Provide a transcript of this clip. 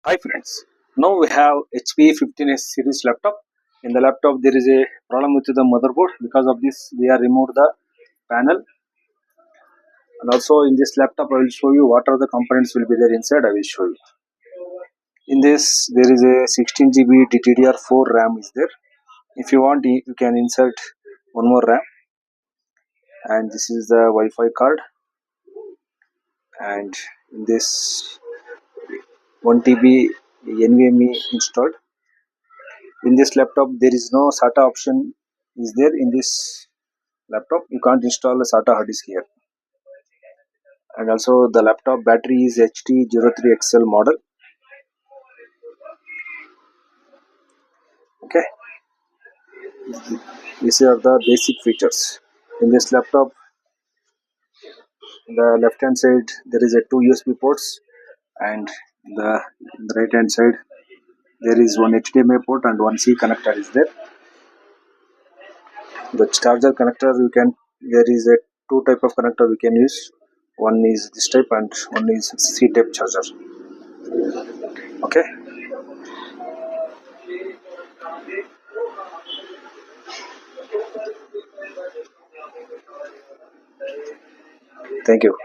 Hi friends, now we have HP 15S series laptop. In the laptop there is a problem with the motherboard. Because of this we have removed the panel, and also in this laptop I will show you what are the components will be there inside. I will show you. In this there is a 16 GB DDR4 RAM is there. If you want you can insert one more RAM, and this is the Wi-Fi card, and in this 1 TB NVMe installed. In this laptop there is no SATA option is there. In this laptop you can't install a SATA hard disk here. And also the laptop battery is HT03XL model. Okay, these are the basic features. In this laptop, the left hand side there is a two USB ports, and the right hand side there is one HDMI port and one C connector is there. The charger connector you can, there is a two type of connector we can use. One is this type and one is C type charger. Okay, thank you.